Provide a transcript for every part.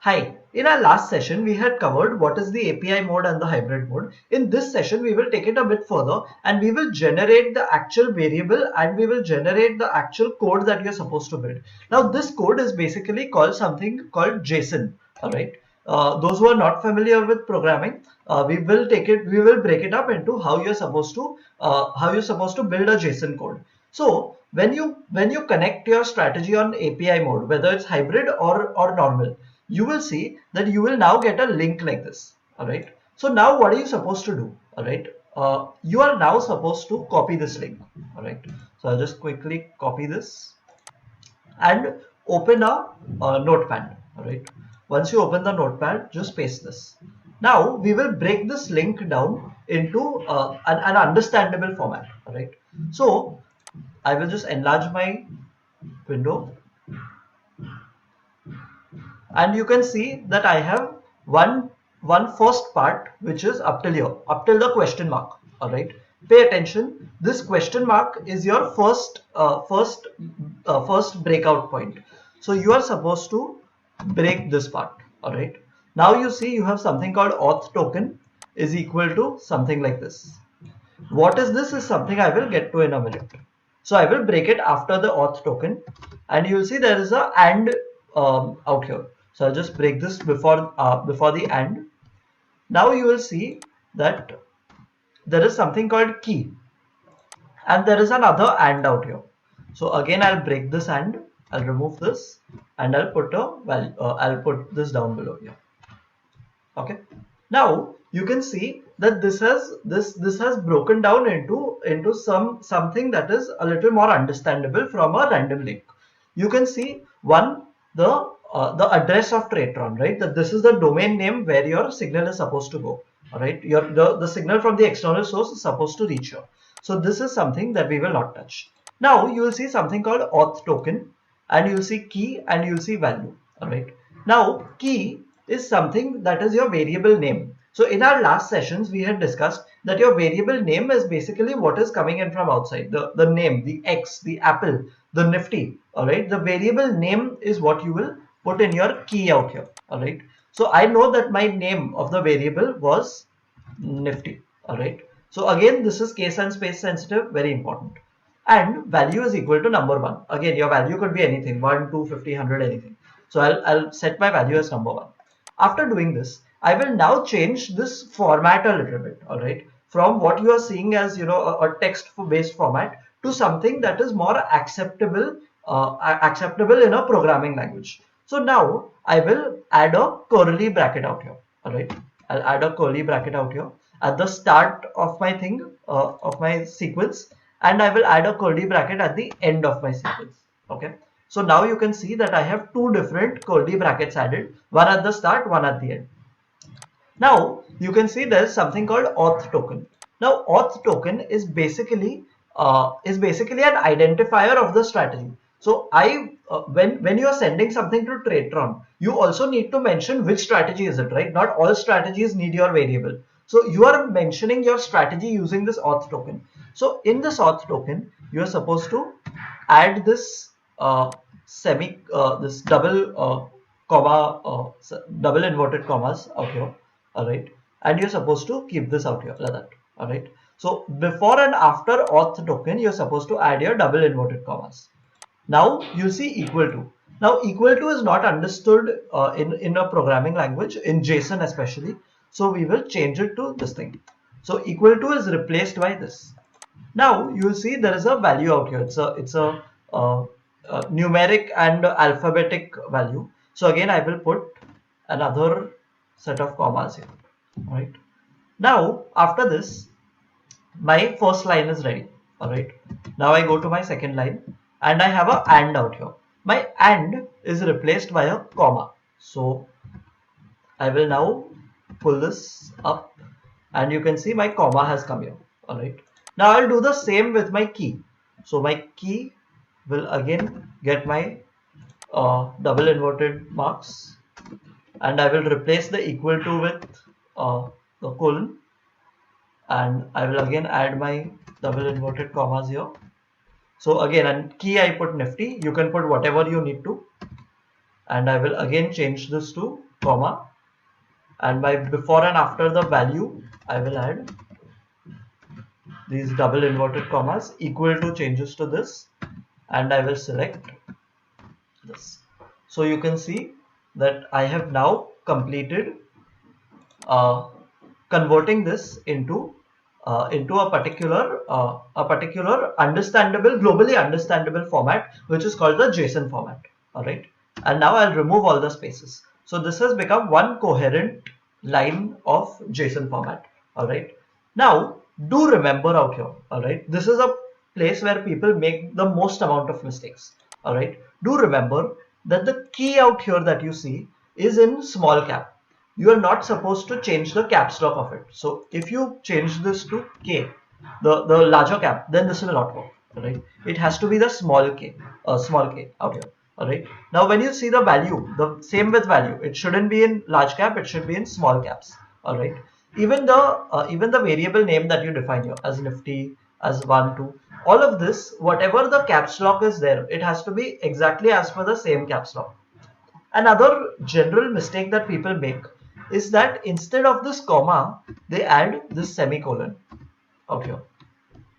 Hi, in our last session we had covered what is the API mode and the hybrid mode. In this session we will take it a bit further and we will generate the actual variable and we will generate the actual code that you're supposed to build. Now this code is basically called something called JSON. Alright. Those who are not familiar with programming, we will break it up into how you're supposed to build a JSON code. So when you connect your strategy on API mode, whether it's hybrid or normal, you will see that you will now get a link like this. All right. So now what are you supposed to do? All right. You are now supposed to copy this link. All right. So I'll just quickly copy this and open a notepad. All right. Once you open the notepad, just paste this. Now we will break this link down into an understandable format. All right. So I will just enlarge my window. And you can see that I have one first part which is up till here, up till the question mark. All right, pay attention. This question mark is your first breakout point. So you are supposed to break this part. All right. Now you see you have something called auth token is equal to something like this. What is this is something I will get to in a minute. So I will break it after the auth token, and you will see there is a and out here. So I'll just break this before the and. Now you will see that there is something called key, and there is another and out here. So again I'll break this and, I'll remove this, and I'll put a value. I'll put this down below here. Okay. Now you can see that this has broken down into something that is a little more understandable from a random link. You can see the address of Tradtron, right? That this is the domain name where your signal is supposed to go. All right, the signal from the external source is supposed to reach here. So this is something that we will not touch. Now you will see something called auth token, and you will see key, and you will see value. All right. Now key is something that is your variable name. So in our last sessions we had discussed that your variable name is basically what is coming in from outside. The name, the X, the apple, the Nifty. All right. The variable name is what you will put in your key out here. All right. So I know that my name of the variable was Nifty. All right. So again, this is case and space sensitive, very important. And value is equal to number 1. Again, your value could be anything, 1, 2, 50, 100, anything. So I'll set my value as number 1. After doing this, I will now change this format a little bit. All right. From what you are seeing as, a text based format to something that is more acceptable in a programming language. So now I will add a curly bracket out here. All right. I'll add a curly bracket out here at the start of my of my sequence, and I will add a curly bracket at the end of my sequence. Okay. So now you can see that I have two different curly brackets added, one at the start, one at the end. Now you can see there is something called auth token. Now auth token is basically an identifier of the strategy. So when you are sending something to Tradetron, you also need to mention which strategy is it, right? Not all strategies need your variable. So you are mentioning your strategy using this auth token. So in this auth token, you are supposed to add this this double comma, double inverted commas out here. All right, and you're supposed to keep this out here like that. All right. So before and after auth token, you're supposed to add your double inverted commas. Now you see equal to. Now equal to is not understood in a programming language, in JSON especially. So we will change it to this thing. So equal to is replaced by this. Now you will see there is a value out here. It's a numeric and alphabetic value. So again I will put another set of commas here. All right. Now after this, my first line is ready. All right. Now I go to my second line, and I have a and out here. My and is replaced by a comma. So I will now pull this up, and you can see my comma has come here. All right. Now I'll do the same with my key. So my key will again get my double inverted marks, and I will replace the equal to with the colon, and I will again add my double inverted commas here. So again, and key I put Nifty. You can put whatever you need to, and I will again change this to comma, and by before and after the value I will add these double inverted commas equal to changes to this, and I will select this. So you can see that I have now completed converting this into a particular understandable, globally understandable format, which is called the JSON format. All right, and now I'll remove all the spaces. So this has become one coherent line of JSON format. All right, now do remember out here. All right, this is a place where people make the most amount of mistakes. All right, do remember that the key out here that you see is in small cap. You are not supposed to change the caps lock of it. So if you change this to K, the larger cap, then this will not work. Right? It has to be the small k out here. All right. Now when you see the value, the same with value, it shouldn't be in large cap. It should be in small caps. All right. Even the variable name that you define here as Nifty, as 1, 2, all of this, whatever the caps lock is there, it has to be exactly as per the same caps lock. Another general mistake that people make is that instead of this comma, they add this semicolon out here.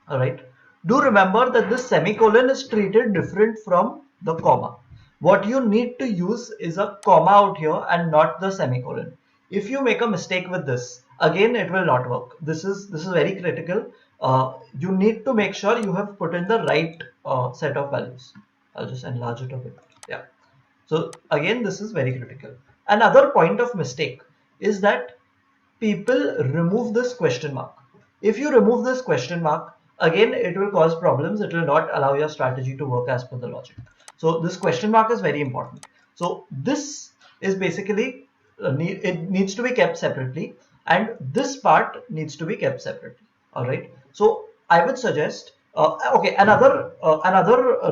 All right. Do remember that this semicolon is treated different from the comma. What you need to use is a comma out here and not the semicolon. If you make a mistake with this, again it will not work. This is very critical. You need to make sure you have put in the right set of values. I'll just enlarge it a bit. Yeah. So again, this is very critical. Another point of mistake is that people remove this question mark. If you remove this question mark, again, it will cause problems. It will not allow your strategy to work as per the logic. So this question mark is very important. So this is basically, it needs to be kept separately, and this part needs to be kept separately. All right. So I would suggest, okay, another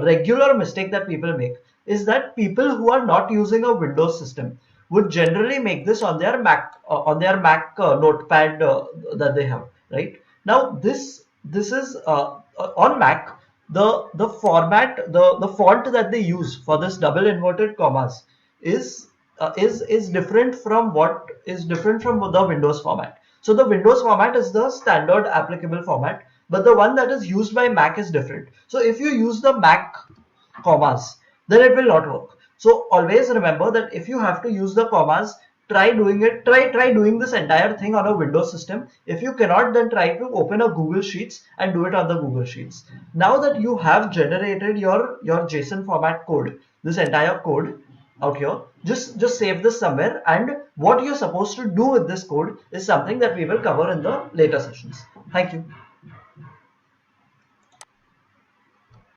regular mistake that people make is that people who are not using a Windows system would generally make this on their Mac notepad that they have. Right now, this is on Mac. The format, the font that they use for this double inverted commas is different from the Windows format. So the Windows format is the standard applicable format, but the one that is used by Mac is different. So if you use the Mac commas, then it will not work. So always remember that if you have to use the commas, try doing this entire thing on a Windows system. If you cannot, then try to open a Google Sheets and do it on the Google Sheets. Now that you have generated your JSON format code, this entire code out here, just save this somewhere, and what you're supposed to do with this code is something that we will cover in the later sessions. Thank you.